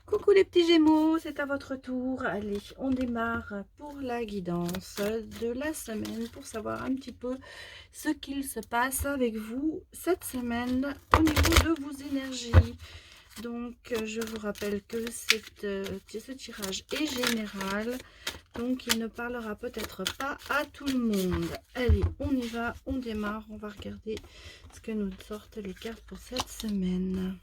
Coucou les petits Gémeaux, c'est à votre tour. Allez, on démarre pour la guidance de la semaine pour savoir un petit peu ce qu'il se passe avec vous cette semaine au niveau de vos énergies. Donc, je vous rappelle que ce tirage est général, donc il ne parlera peut-être pas à tout le monde. Allez, on y va, on démarre, on va regarder ce que nous sortent les cartes pour cette semaine.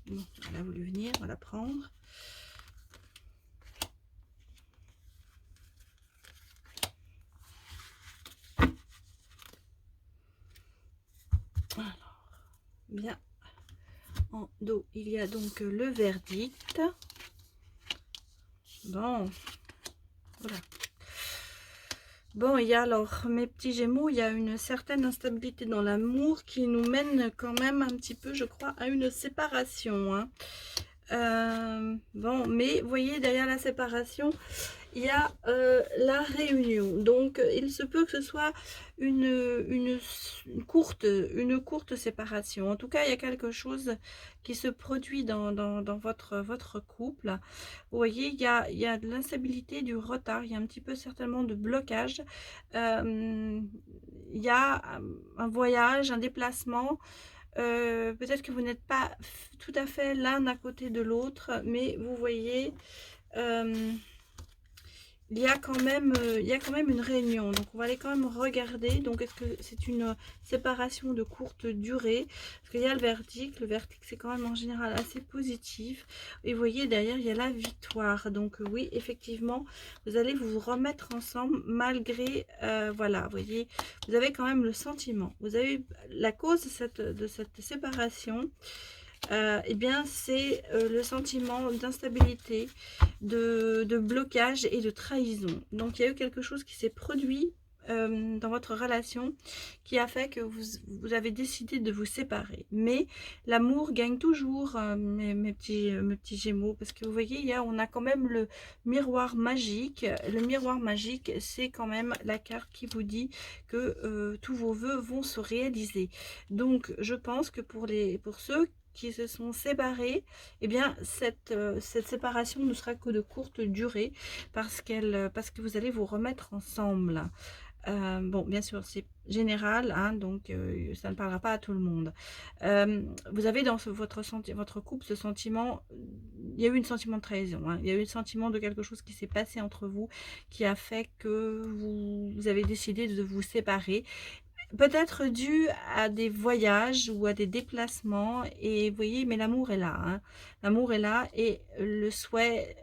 Bon, elle a voulu venir, on va la prendre. Alors, bien, en dos, il y a donc le verdict. Bon, voilà. Bon, il y a alors, mes petits Gémeaux, il y a une certaine instabilité dans l'amour qui nous mène quand même un petit peu, je crois, à une séparation, hein. Bon, mais vous voyez, derrière la séparation, il y a la réunion. Donc, il se peut que ce soit une courte séparation. En tout cas, il y a quelque chose qui se produit dans votre couple. Vous voyez, il y a de l'instabilité, du retard, il y a un petit peu certainement de blocage. Il y a un voyage, un déplacement. Peut-être que vous n'êtes pas tout à fait l'un à côté de l'autre, mais vous voyez, il y a quand même, une réunion. Donc, on va aller quand même regarder. Donc, est-ce que c'est une séparation de courte durée? Parce qu'il y a le verdict. Le verdict, c'est quand même en général assez positif. Et vous voyez, derrière, il y a la victoire. Donc, oui, effectivement, vous allez vous remettre ensemble malgré, voilà, vous voyez, vous avez quand même le sentiment. Vous avez la cause de cette séparation. Eh bien, c'est le sentiment d'instabilité, de blocage et de trahison. Donc, il y a eu quelque chose qui s'est produit dans votre relation qui a fait que vous avez décidé de vous séparer. Mais l'amour gagne toujours, mes petits Gémeaux, parce que vous voyez, on a quand même le miroir magique. Le miroir magique, c'est quand même la carte qui vous dit que tous vos vœux vont se réaliser. Donc, je pense que pour ceux qui se sont séparés, eh bien cette séparation ne sera que de courte durée parce que vous allez vous remettre ensemble. Bon, bien sûr, c'est général, hein, donc ça ne parlera pas à tout le monde. Vous avez dans votre couple ce sentiment, il y a eu un sentiment de trahison, hein, il y a eu le sentiment de quelque chose qui s'est passé entre vous, qui a fait que vous avez décidé de vous séparer. Peut-être dû à des voyages ou à des déplacements et vous voyez, mais l'amour est là, hein. L'amour est là et le souhait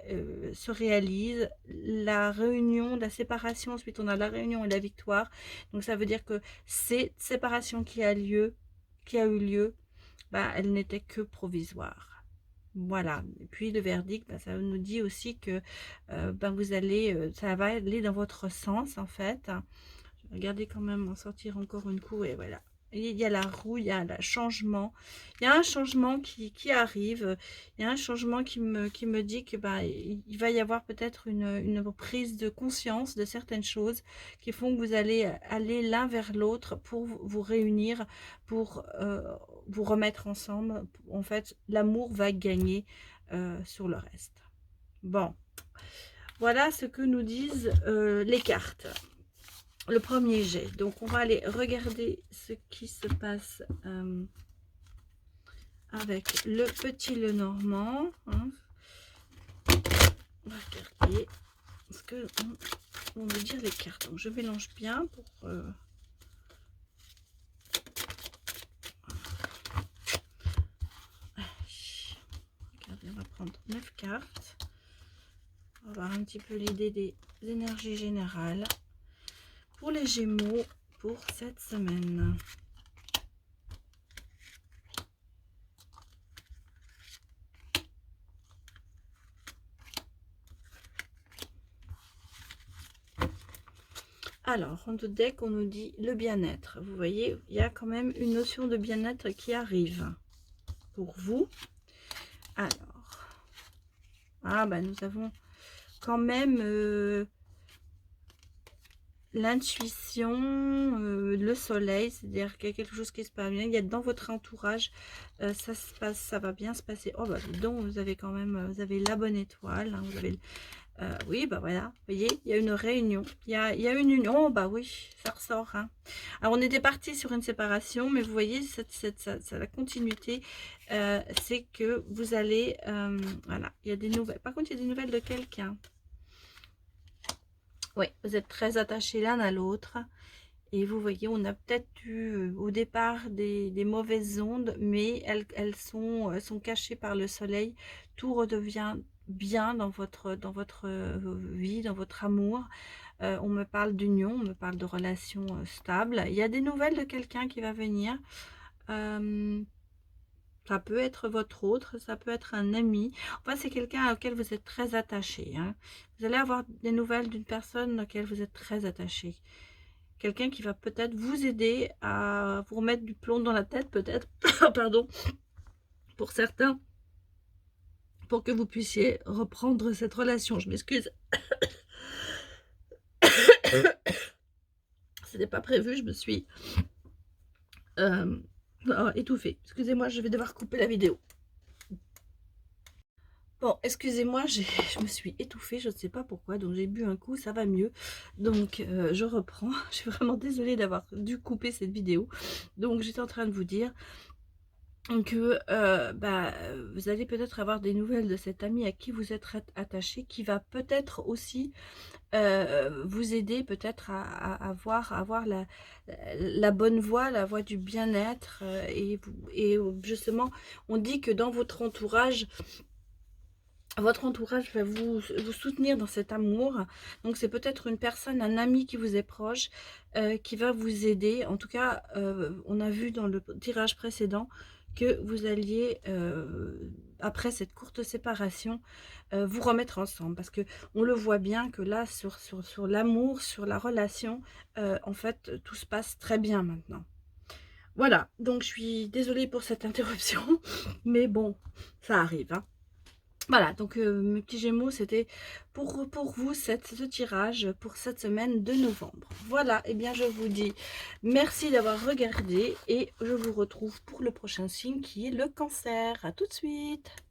se réalise. La réunion, la séparation, ensuite on a la réunion et la victoire. Donc ça veut dire que cette séparation qui a eu lieu, bah, elle n'était que provisoire. Voilà. Et puis le verdict, bah, ça nous dit aussi que bah, ça va aller dans votre sens en fait. Regardez quand même en sortir encore une cour et voilà. Il y a la roue, il y a le changement. Il y a un changement qui arrive. Il y a un changement qui me dit que bah, il va y avoir peut-être une prise de conscience de certaines choses qui font que vous allez aller l'un vers l'autre pour vous réunir, pour vous remettre ensemble. En fait, l'amour va gagner sur le reste. Bon, voilà ce que nous disent les cartes. Le premier jet. Donc, on va aller regarder ce qui se passe avec le petit Lenormand. Hein. On va regarder ce que vont nous dire les cartes. Donc, je mélange bien pour... Regardez, on va prendre 9 cartes. On va avoir un petit peu l'idée des énergies générales pour les Gémeaux pour cette semaine. Alors, en deck, on nous dit le bien-être. Vous voyez, il y a quand même une notion de bien-être qui arrive pour vous. Alors, ah bah nous avons quand même l'intuition, le soleil, c'est-à-dire qu'il y a quelque chose qui se passe bien. Il y a dans votre entourage, ça se passe, ça va bien se passer. Oh bah dis donc, vous avez quand même, vous avez la bonne étoile, hein, vous avez, oui bah voilà, vous voyez, il y a une réunion, il y a une union, oh bah oui, ça ressort, hein. Alors on était parti sur une séparation, mais vous voyez, la continuité, c'est que vous allez, voilà, il y a des nouvelles. Par contre, il y a des nouvelles de quelqu'un. Oui, vous êtes très attachés l'un à l'autre. Et vous voyez, on a peut-être eu au départ des mauvaises ondes, mais elles sont cachées par le soleil. Tout redevient bien dans votre vie, dans votre amour. On me parle d'union, on me parle de relations stables. Il y a des nouvelles de quelqu'un qui va venir. Euh, Ça peut être votre autre, ça peut être un ami. Enfin, c'est quelqu'un auquel vous êtes très attaché, hein. Vous allez avoir des nouvelles d'une personne auquel vous êtes très attaché. Quelqu'un qui va peut-être vous aider à vous remettre du plomb dans la tête, peut-être, pardon, pour certains, pour que vous puissiez reprendre cette relation. Je m'excuse. C'était pas prévu, je me suis étouffée. Excusez-moi, je vais devoir couper la vidéo. Bon, excusez-moi, je me suis étouffée, je ne sais pas pourquoi, donc j'ai bu un coup, ça va mieux. Donc, je reprends. Je suis vraiment désolée d'avoir dû couper cette vidéo. Donc, j'étais en train de vous dire que vous allez peut-être avoir des nouvelles de cet ami à qui vous êtes attaché, qui va peut-être aussi vous aider peut-être à avoir la bonne voie, la voie du bien-être. Et justement, on dit que dans votre entourage va vous soutenir dans cet amour. Donc c'est peut-être une personne, un ami qui vous est proche, qui va vous aider. En tout cas, on a vu dans le tirage précédent que vous alliez, après cette courte séparation, vous remettre ensemble. Parce que on le voit bien que là, sur l'amour, sur la relation, en fait, tout se passe très bien maintenant. Voilà, donc je suis désolée pour cette interruption, mais bon, ça arrive, hein. Voilà, donc mes petits gémeaux, c'était pour vous ce tirage pour cette semaine de novembre. Voilà, et bien je vous dis merci d'avoir regardé et je vous retrouve pour le prochain signe qui est le cancer. À tout de suite.